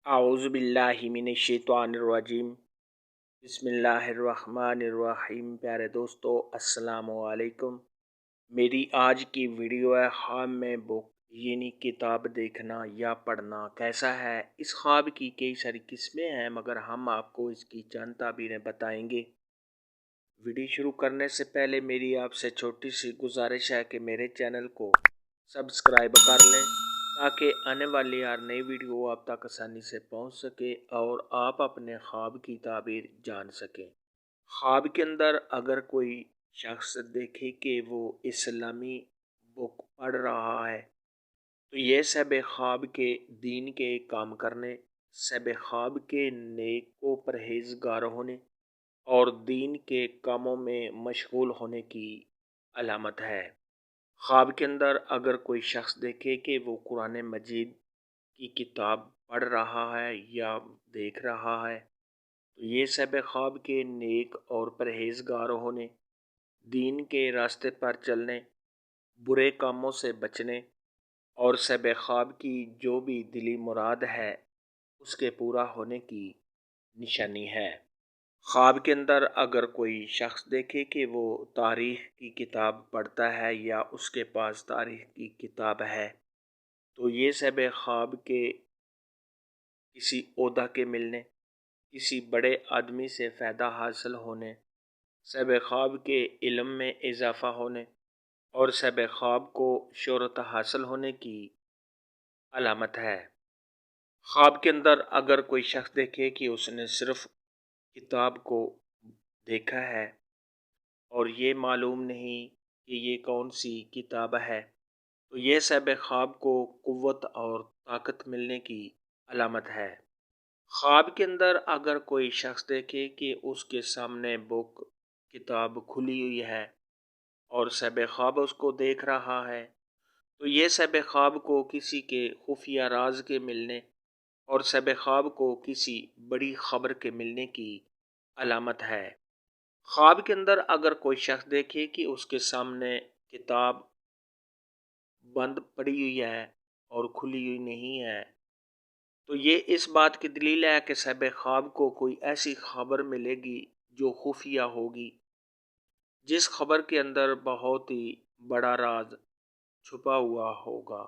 اعوذ باللہ من الشیطان الرجیم بسم اللہ الرحمن الرحیم۔ پیارے دوستو السلام علیکم۔ میری آج کی ویڈیو ہے خواب میں بک یعنی کتاب دیکھنا یا پڑھنا کیسا ہے۔ اس خواب کی کئی ساری قسمیں ہیں مگر ہم آپ کو اس کی چند تعبیریں بتائیں گے۔ ویڈیو شروع کرنے سے پہلے میری آپ سے چھوٹی سی گزارش ہے کہ میرے چینل کو سبسکرائب کر لیں تاکہ آنے والی ہر نئی ویڈیو آپ تک آسانی سے پہنچ سکے اور آپ اپنے خواب کی تعبیر جان سکیں۔ خواب کے اندر اگر کوئی شخص دیکھے کہ وہ اسلامی بک پڑھ رہا ہے تو یہ سب خواب کے دین کے کام کرنے، سب خواب کے نیک و پرہیزگار ہونے اور دین کے کاموں میں مشغول ہونے کی علامت ہے۔ خواب کے اندر اگر کوئی شخص دیکھے کہ وہ قرآن مجید کی کتاب پڑھ رہا ہے یا دیکھ رہا ہے تو یہ سب خواب کے نیک اور پرہیزگار ہونے، دین کے راستے پر چلنے، برے کاموں سے بچنے اور سب خواب کی جو بھی دلی مراد ہے اس کے پورا ہونے کی نشانی ہے۔ خواب کے اندر اگر کوئی شخص دیکھے کہ وہ تاریخ کی کتاب پڑھتا ہے یا اس کے پاس تاریخ کی کتاب ہے تو یہ سب خواب کے کسی عہدہ کے ملنے، کسی بڑے آدمی سے فائدہ حاصل ہونے، سب خواب کے علم میں اضافہ ہونے اور سب خواب کو شہرت حاصل ہونے کی علامت ہے۔ خواب کے اندر اگر کوئی شخص دیکھے کہ اس نے صرف کتاب کو دیکھا ہے اور یہ معلوم نہیں کہ یہ کون سی کتاب ہے تو یہ سب خواب کو قوت اور طاقت ملنے کی علامت ہے۔ خواب کے اندر اگر کوئی شخص دیکھے کہ اس کے سامنے بک کتاب کھلی ہوئی ہے اور سب خواب اس کو دیکھ رہا ہے تو یہ سب خواب کو کسی کے خفیہ راز کے ملنے اور سب خواب کو کسی بڑی خبر کے ملنے کی علامت ہے۔ خواب کے اندر اگر کوئی شخص دیکھے کہ اس کے سامنے کتاب بند پڑی ہوئی ہے اور کھلی ہوئی نہیں ہے تو یہ اس بات کی دلیل ہے کہ سب خواب کو کوئی ایسی خبر ملے گی جو خفیہ ہوگی، جس خبر کے اندر بہت ہی بڑا راز چھپا ہوا ہوگا،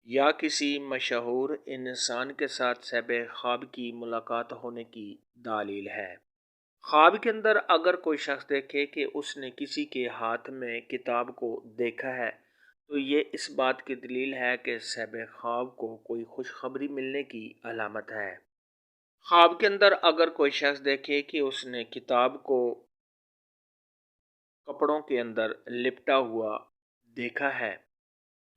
یا کسی مشہور انسان کے ساتھ سب خواب کی ملاقات ہونے کی دلیل ہے۔ خواب کے اندر اگر کوئی شخص دیکھے کہ اس نے کسی کے ہاتھ میں کتاب کو دیکھا ہے تو یہ اس بات کی دلیل ہے کہ سب خواب کو کوئی خوشخبری ملنے کی علامت ہے۔ خواب کے اندر اگر کوئی شخص دیکھے کہ اس نے کتاب کو کپڑوں کے اندر لپٹا ہوا دیکھا ہے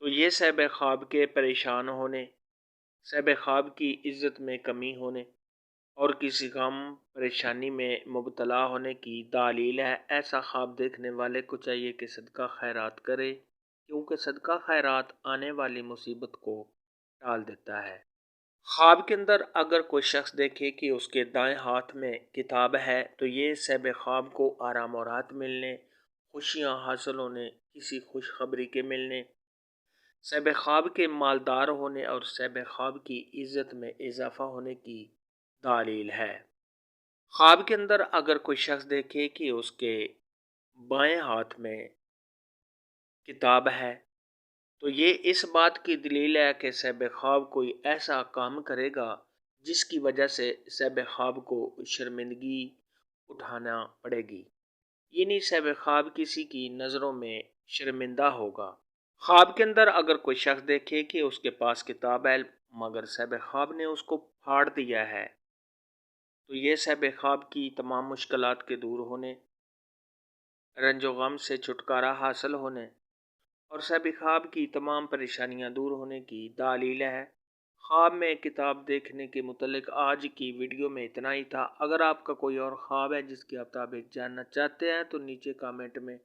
تو یہ سب خواب کے پریشان ہونے، سب خواب کی عزت میں کمی ہونے اور کسی غم پریشانی میں مبتلا ہونے کی دلیل ہے۔ ایسا خواب دیکھنے والے کو چاہیے کہ صدقہ خیرات کرے کیونکہ صدقہ خیرات آنے والی مصیبت کو ٹال دیتا ہے۔ خواب کے اندر اگر کوئی شخص دیکھے کہ اس کے دائیں ہاتھ میں کتاب ہے تو یہ سب خواب کو آرام و راحت ملنے، خوشیاں حاصل ہونے، کسی خوشخبری کے ملنے، سب خواب کے مالدار ہونے اور سب خواب کی عزت میں اضافہ ہونے کی دلیل ہے۔ خواب کے اندر اگر کوئی شخص دیکھے کہ اس کے بائیں ہاتھ میں کتاب ہے تو یہ اس بات کی دلیل ہے کہ سب خواب کوئی ایسا کام کرے گا جس کی وجہ سے سب خواب کو شرمندگی اٹھانا پڑے گی، یعنی سب خواب کسی کی نظروں میں شرمندہ ہوگا۔ خواب کے اندر اگر کوئی شخص دیکھے کہ اس کے پاس کتاب ہے مگر سب خواب نے اس کو پھاڑ دیا ہے تو یہ سب خواب کی تمام مشکلات کے دور ہونے، رنج و غم سے چھٹکارا حاصل ہونے اور سب خواب کی تمام پریشانیاں دور ہونے کی دلیل ہے۔ خواب میں کتاب دیکھنے کے متعلق آج کی ویڈیو میں اتنا ہی تھا۔ اگر آپ کا کوئی اور خواب ہے جس کی آپ تعبیر جاننا چاہتے ہیں تو نیچے کامنٹ میں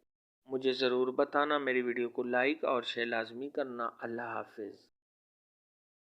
مجھے ضرور بتانا۔ میری ویڈیو کو لائک اور شیئر لازمی کرنا۔ اللہ حافظ۔